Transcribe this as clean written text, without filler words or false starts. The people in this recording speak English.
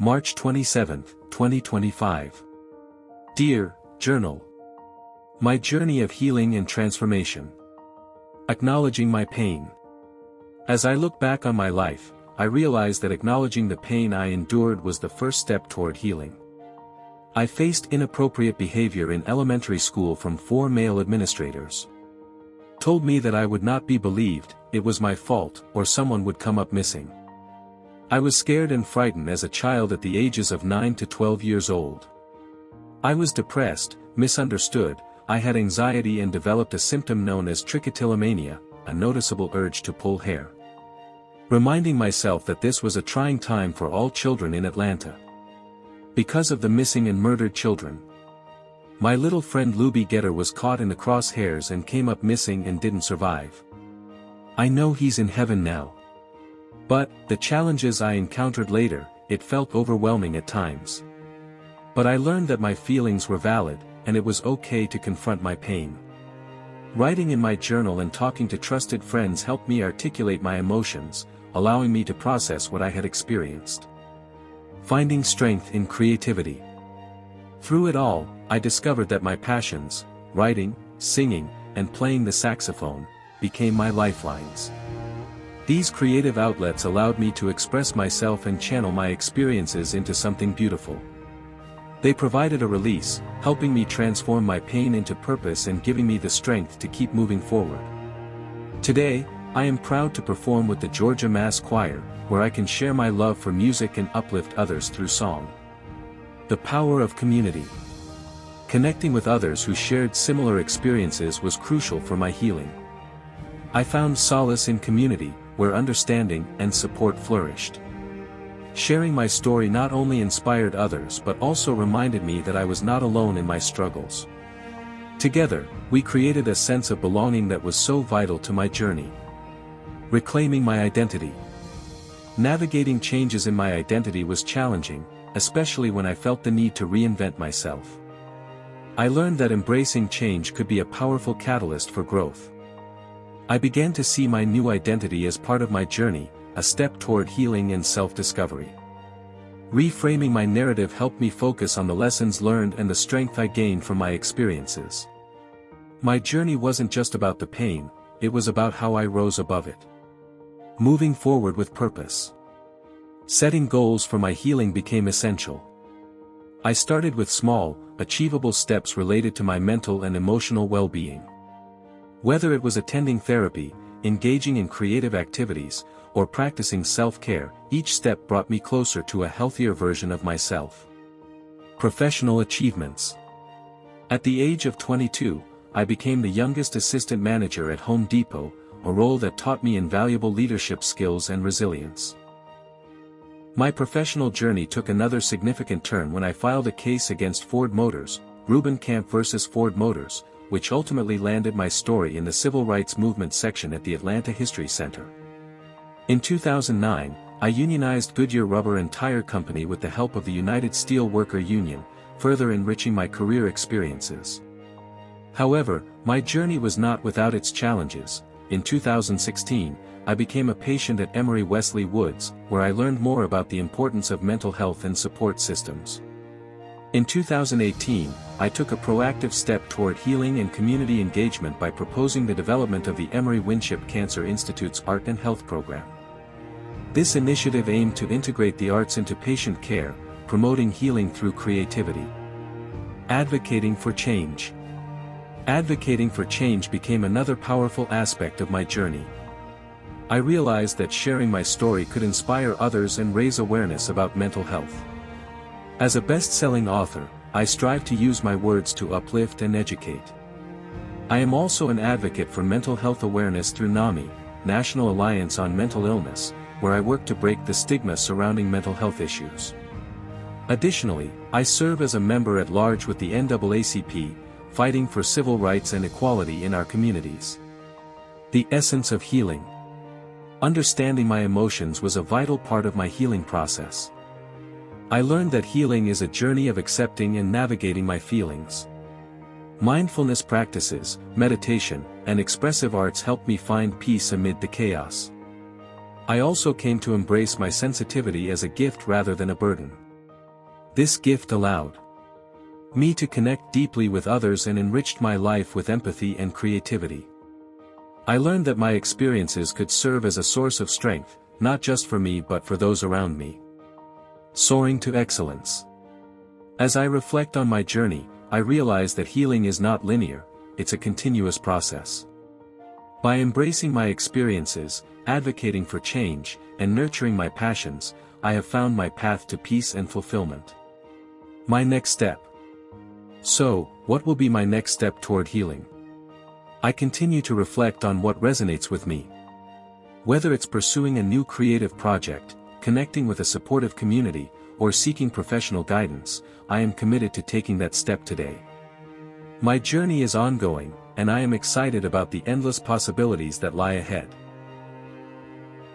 March 27, 2025. Dear Journal. My journey of healing and transformation. Acknowledging my pain. As I look back on my life, I realize that acknowledging the pain I endured was the first step toward healing. I faced inappropriate behavior in elementary school from 4 male administrators. Told me that I would not be believed, it was my fault, or someone would come up missing. I was scared and frightened as a child at the ages of 9 to 12 years old. I was depressed, misunderstood, I had anxiety and developed a symptom known as trichotillomania, a noticeable urge to pull hair. Reminding myself that this was a trying time for all children in Atlanta. Because of the missing and murdered children. My little friend Luby Getter was caught in the crosshairs and came up missing and didn't survive. I know he's in heaven now. But, the challenges I encountered later, it felt overwhelming at times. But I learned that my feelings were valid, and it was okay to confront my pain. Writing in my journal and talking to trusted friends helped me articulate my emotions, allowing me to process what I had experienced. Finding strength in creativity. Through it all, I discovered that my passions, writing, singing, and playing the saxophone, became my lifelines. These creative outlets allowed me to express myself and channel my experiences into something beautiful. They provided a release, helping me transform my pain into purpose and giving me the strength to keep moving forward. Today, I am proud to perform with the Georgia Mass Choir, where I can share my love for music and uplift others through song. The power of community. Connecting with others who shared similar experiences was crucial for my healing. I found solace in community, where understanding and support flourished. Sharing my story not only inspired others but also reminded me that I was not alone in my struggles. Together, we created a sense of belonging that was so vital to my journey. Reclaiming my identity. Navigating changes in my identity was challenging, especially when I felt the need to reinvent myself. I learned that embracing change could be a powerful catalyst for growth. I began to see my new identity as part of my journey, a step toward healing and self-discovery. Reframing my narrative helped me focus on the lessons learned and the strength I gained from my experiences. My journey wasn't just about the pain, it was about how I rose above it. Moving forward with purpose. Setting goals for my healing became essential. I started with small, achievable steps related to my mental and emotional well-being. Whether it was attending therapy, engaging in creative activities, or practicing self-care, each step brought me closer to a healthier version of myself. Professional achievements. At the age of 22, I became the youngest assistant manager at Home Depot, a role that taught me invaluable leadership skills and resilience. My professional journey took another significant turn when I filed a case against Ford Motors, Reuben Camp versus Ford Motors, which ultimately landed my story in the Civil Rights Movement section at the Atlanta History Center. In 2009, I unionized Goodyear Rubber and Tire Company with the help of the United Steel Worker Union, further enriching my career experiences. However, my journey was not without its challenges. In 2016, I became a patient at Emory Wesley Woods, where I learned more about the importance of mental health and support systems. In 2018, I took a proactive step toward healing and community engagement by proposing the development of the Emory Winship Cancer Institute's Art and Health Program. This initiative aimed to integrate the arts into patient care, promoting healing through creativity. Advocating for change. Advocating for change became another powerful aspect of my journey. I realized that sharing my story could inspire others and raise awareness about mental health. As a best-selling author, I strive to use my words to uplift and educate. I am also an advocate for mental health awareness through NAMI, National Alliance on Mental Illness, where I work to break the stigma surrounding mental health issues. Additionally, I serve as a member at large with the NAACP, fighting for civil rights and equality in our communities. The essence of healing. Understanding my emotions was a vital part of my healing process. I learned that healing is a journey of accepting and navigating my feelings. Mindfulness practices, meditation, and expressive arts helped me find peace amid the chaos. I also came to embrace my sensitivity as a gift rather than a burden. This gift allowed me to connect deeply with others and enriched my life with empathy and creativity. I learned that my experiences could serve as a source of strength, not just for me but for those around me. Soaring to excellence. As I reflect on my journey, I realize that healing is not linear, it's a continuous process. By embracing my experiences, advocating for change, and nurturing my passions, I have found my path to peace and fulfillment. My next step. So, what will be my next step toward healing? I continue to reflect on what resonates with me. Whether it's pursuing a new creative project, connecting with a supportive community, or seeking professional guidance, I am committed to taking that step today. My journey is ongoing, and I am excited about the endless possibilities that lie ahead.